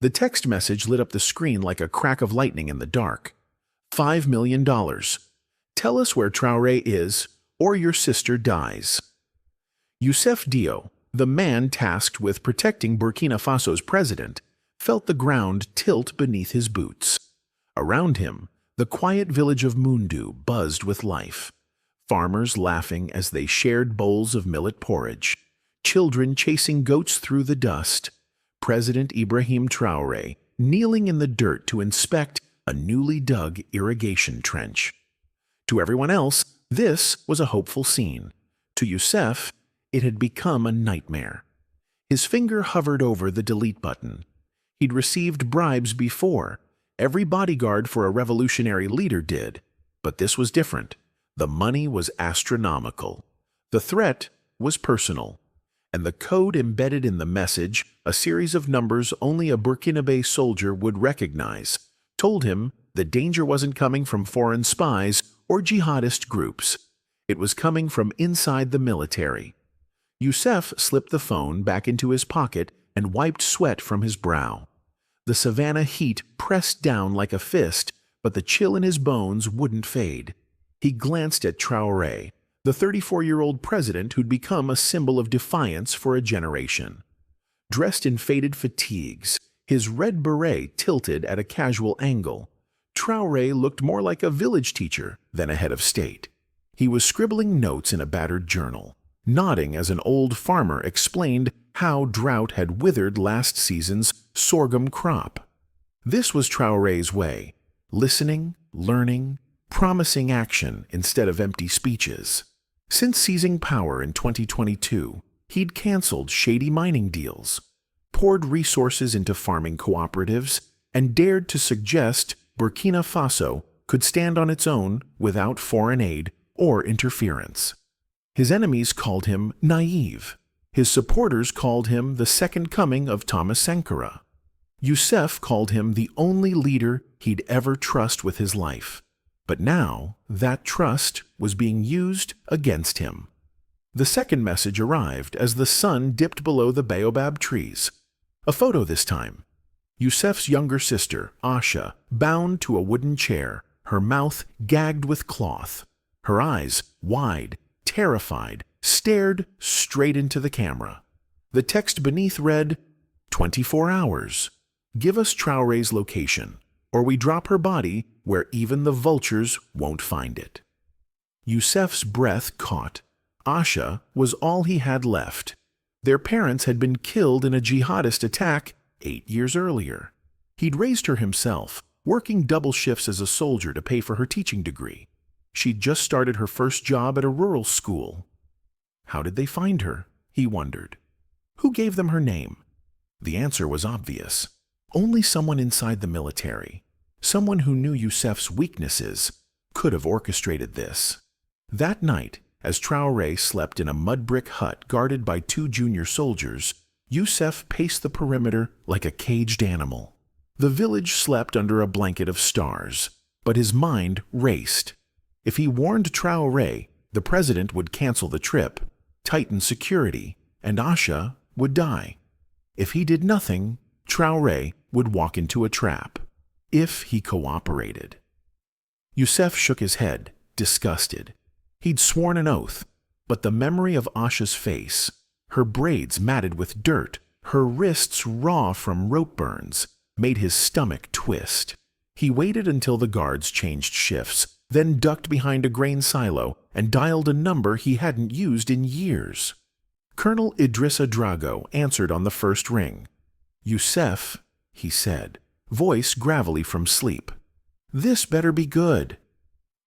The text message lit up the screen like a crack of lightning in the dark. $5 million. Tell us where Traoré is, or your sister dies. Youssef Dio, the man tasked with protecting Burkina Faso's president, felt the ground tilt beneath his boots. Around him, the quiet village of Mundu buzzed with life. Farmers laughing as they shared bowls of millet porridge. Children chasing goats through the dust. President Ibrahim Traoré kneeling in the dirt to inspect a newly dug irrigation trench. To everyone else, this was a hopeful scene. To Youssef, it had become a nightmare. His finger hovered over the delete button. He'd received bribes before. Every bodyguard for a revolutionary leader did. But this was different. The money was astronomical. The threat was personal. And the code embedded in the message, a series of numbers only a Burkinabe soldier would recognize, told him the danger wasn't coming from foreign spies or jihadist groups. It was coming from inside the military. Youssef slipped the phone back into his pocket and wiped sweat from his brow. The savannah heat pressed down like a fist, but the chill in his bones wouldn't fade. He glanced at Traoré, the 34-year-old president who'd become a symbol of defiance for a generation. Dressed in faded fatigues, his red beret tilted at a casual angle, Traoré looked more like a village teacher than a head of state. He was scribbling notes in a battered journal, nodding as an old farmer explained how drought had withered last season's sorghum crop. This was Traoré's way, listening, learning, promising action instead of empty speeches. Since seizing power in 2022, he'd canceled shady mining deals, poured resources into farming cooperatives, and dared to suggest Burkina Faso could stand on its own without foreign aid or interference. His enemies called him naive. His supporters called him the second coming of Thomas Sankara. Youssef called him the only leader he'd ever trust with his life. But now, that trust was being used against him. The second message arrived as the sun dipped below the baobab trees. A photo this time. Youssef's younger sister, Asha, bound to a wooden chair, her mouth gagged with cloth. Her eyes, wide, terrified, stared straight into the camera. The text beneath read, 24 hours. Give us Traoré's location, or we drop her body where even the vultures won't find it. Youssef's breath caught. Asha was all he had left. Their parents had been killed in a jihadist attack 8 years earlier. He'd raised her himself, working double shifts as a soldier to pay for her teaching degree. She'd just started her first job at a rural school. How did they find her? He wondered. Who gave them her name? The answer was obvious. Only someone inside the military, someone who knew Youssef's weaknesses, could have orchestrated this. That night, as Traoré slept in a mud brick hut guarded by 2 junior soldiers, Youssef paced the perimeter like a caged animal. The village slept under a blanket of stars, but his mind raced. If he warned Traoré, the president would cancel the trip, tighten security, and Asha would die. If he did nothing, Traoré would walk into a trap, if he cooperated. Youssef shook his head, disgusted. He'd sworn an oath, but the memory of Asha's face, her braids matted with dirt, her wrists raw from rope burns, made his stomach twist. He waited until the guards changed shifts, then ducked behind a grain silo and dialed a number he hadn't used in years. Colonel Idrissa Drago answered on the first ring. Youssef, he said, voice gravelly from sleep. This better be good.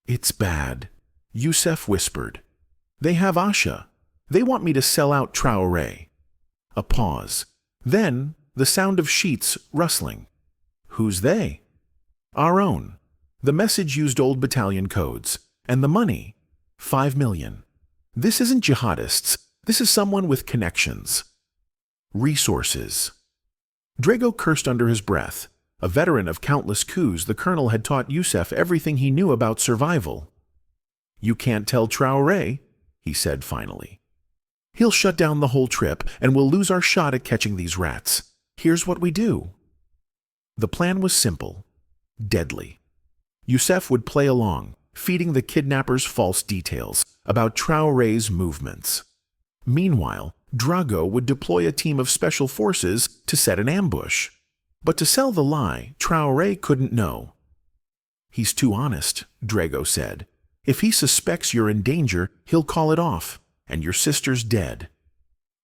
It's bad, Youssef whispered. They have Asha. They want me to sell out Traoré. A pause. Then the sound of sheets rustling. Who's they? Our own. The message used old battalion codes. And the money? 5 million. This isn't jihadists. This is someone with connections. Resources. Drago cursed under his breath. A veteran of countless coups, the colonel had taught Youssef everything he knew about survival. You can't tell Traoré, he said finally. He'll shut down the whole trip, and we'll lose our shot at catching these rats. Here's what we do. The plan was simple, deadly. Youssef would play along, feeding the kidnappers false details about Traoré's movements. Meanwhile, Drago would deploy a team of special forces to set an ambush. But to sell the lie, Traoré couldn't know. "He's too honest," Drago said. "If he suspects you're in danger, he'll call it off, and your sister's dead."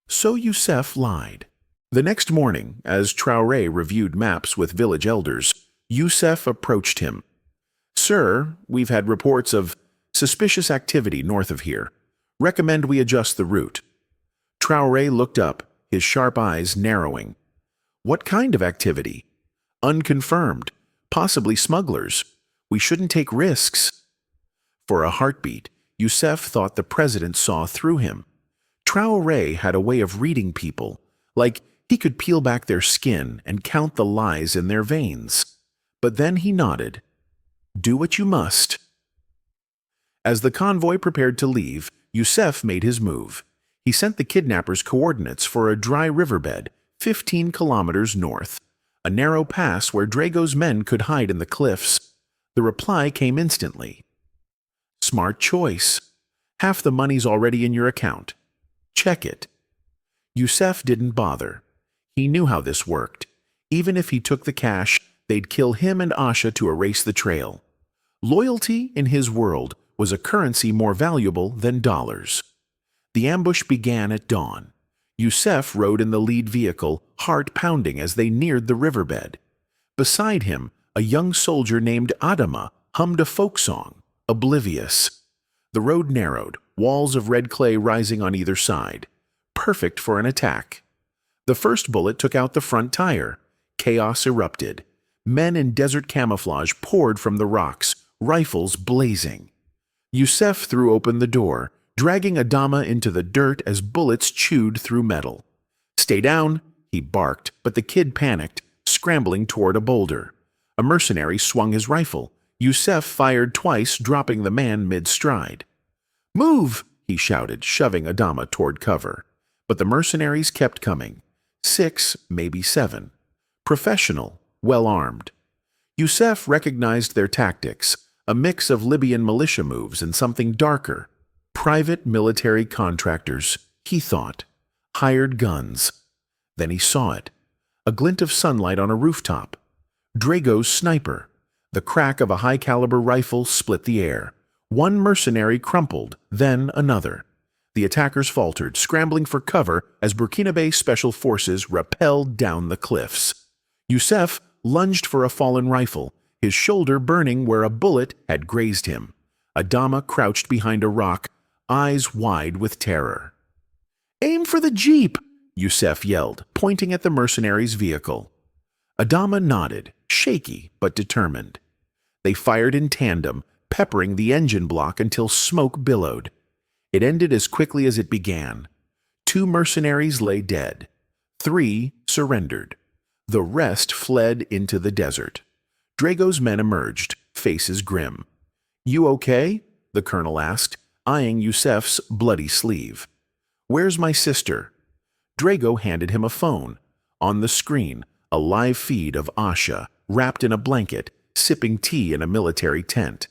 So Youssef lied. The next morning, as Traoré reviewed maps with village elders, Youssef approached him. "Sir, we've had reports of suspicious activity north of here. Recommend we adjust the route." Traoré looked up, his sharp eyes narrowing. "What kind of activity?" "Unconfirmed. Possibly smugglers. We shouldn't take risks." For a heartbeat, Youssef thought the president saw through him. Traoré had a way of reading people, like he could peel back their skin and count the lies in their veins. But then he nodded. "Do what you must." As the convoy prepared to leave, Youssef made his move. He sent the kidnappers coordinates for a dry riverbed 15 kilometers north, a narrow pass where Drago's men could hide in the cliffs. The reply came instantly. "Smart choice. Half the money's already in your account. Check it." Youssef didn't bother. He knew how this worked. Even if he took the cash, they'd kill him and Asha to erase the trail. Loyalty, in his world, was a currency more valuable than dollars. The ambush began at dawn. Youssef rode in the lead vehicle, heart pounding as they neared the riverbed. Beside him, a young soldier named Adama hummed a folk song, oblivious. The road narrowed, walls of red clay rising on either side. Perfect for an attack. The first bullet took out the front tire. Chaos erupted. Men in desert camouflage poured from the rocks, rifles blazing. Youssef threw open the door, dragging Adama into the dirt as bullets chewed through metal. "Stay down," he barked, but the kid panicked, scrambling toward a boulder. A mercenary swung his rifle. Youssef fired twice, dropping the man mid-stride. "Move!" he shouted, shoving Adama toward cover. But the mercenaries kept coming. 6, maybe 7. Professional, well-armed. Youssef recognized their tactics, a mix of Libyan militia moves and something darker. Private military contractors, he thought. Hired guns. Then he saw it. A glint of sunlight on a rooftop. Drago's sniper. The crack of a high-caliber rifle split the air. One mercenary crumpled, then another. The attackers faltered, scrambling for cover as Burkina Faso special forces rappelled down the cliffs. Youssef lunged for a fallen rifle, his shoulder burning where a bullet had grazed him. Adama crouched behind a rock, eyes wide with terror. "Aim for the jeep!" Youssef yelled, pointing at the mercenaries' vehicle. Adama nodded, shaky but determined. They fired in tandem, peppering the engine block until smoke billowed. It ended as quickly as it began. 2 mercenaries lay dead. 3 surrendered. The rest fled into the desert. Drago's men emerged, faces grim. "You okay?" the colonel asked, eyeing Youssef's bloody sleeve. "Where's my sister?" Drago handed him a phone. On the screen, a live feed of Asha, wrapped in a blanket, sipping tea in a military tent.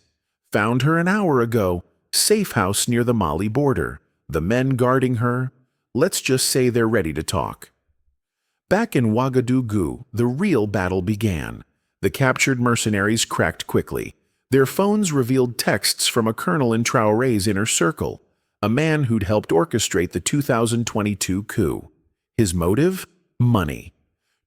"Found her an hour ago. Safe house near the Mali border. The men guarding her. Let's just say they're ready to talk." Back in Ouagadougou, the real battle began. The captured mercenaries cracked quickly. Their phones revealed texts from a colonel in Traoré's inner circle, a man who'd helped orchestrate the 2022 coup. His motive? Money.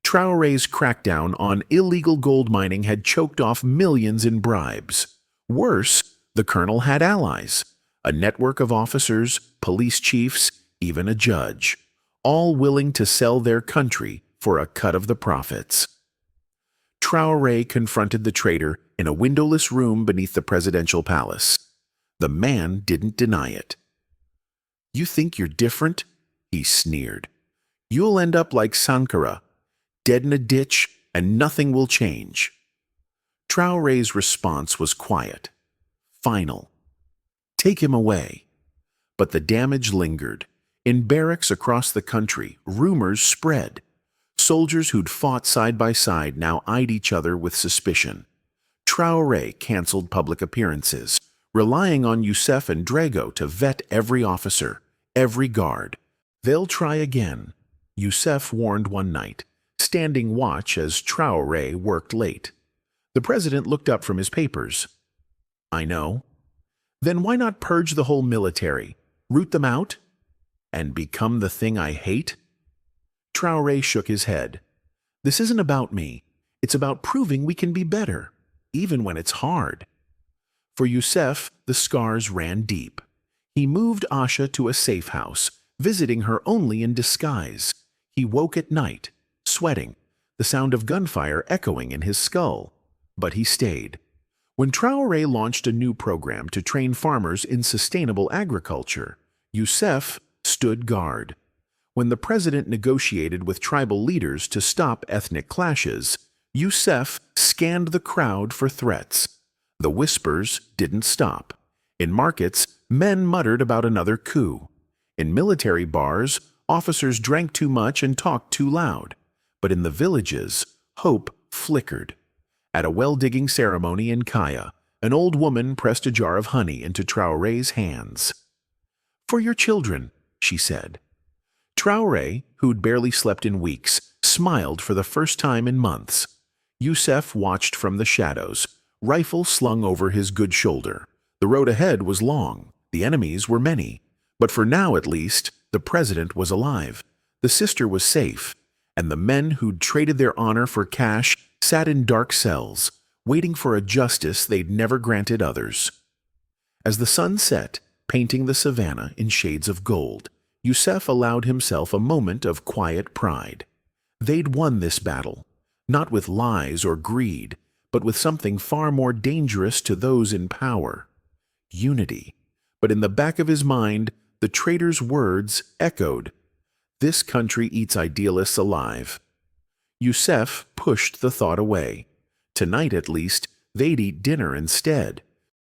Traoré's crackdown on illegal gold mining had choked off millions in bribes. Worse, the colonel had allies, a network of officers, police chiefs, even a judge, all willing to sell their country for a cut of the profits. Traoré confronted the traitor in a windowless room beneath the presidential palace. The man didn't deny it. "You think you're different?" he sneered. "You'll end up like Sankara, dead in a ditch, and nothing will change." Traoré's response was quiet, final. "Take him away." But the damage lingered. In barracks across the country, rumors spread. Soldiers who'd fought side by side now eyed each other with suspicion. Traoré canceled public appearances, relying on Youssef and Drago to vet every officer, every guard. "They'll try again," Youssef warned one night, standing watch as Traoré worked late. The president looked up from his papers. "I know. Then why not purge the whole military, root them out, and become the thing I hate?" Traoré shook his head. "This isn't about me. It's about proving we can be better, even when it's hard." For Youssef, the scars ran deep. He moved Asha to a safe house, visiting her only in disguise. He woke at night, sweating, the sound of gunfire echoing in his skull. But he stayed. When Traoré launched a new program to train farmers in sustainable agriculture, Youssef stood guard. When the president negotiated with tribal leaders to stop ethnic clashes, Youssef scanned the crowd for threats. The whispers didn't stop. In markets, men muttered about another coup. In military bars, officers drank too much and talked too loud. But in the villages, hope flickered. At a well-digging ceremony in Kaya, an old woman pressed a jar of honey into Traoré's hands. "For your children," she said. Traoré, who'd barely slept in weeks, smiled for the first time in months. Youssef watched from the shadows, rifle slung over his good shoulder. The road ahead was long, the enemies were many. But for now, at least, the president was alive, the sister was safe, and the men who'd traded their honor for cash sat in dark cells, waiting for a justice they'd never granted others. As the sun set, painting the savannah in shades of gold, Youssef allowed himself a moment of quiet pride. They'd won this battle, not with lies or greed, but with something far more dangerous to those in power: unity. But in the back of his mind, the traitor's words echoed, "This country eats idealists alive." Youssef pushed the thought away. Tonight, at least, they'd eat dinner instead.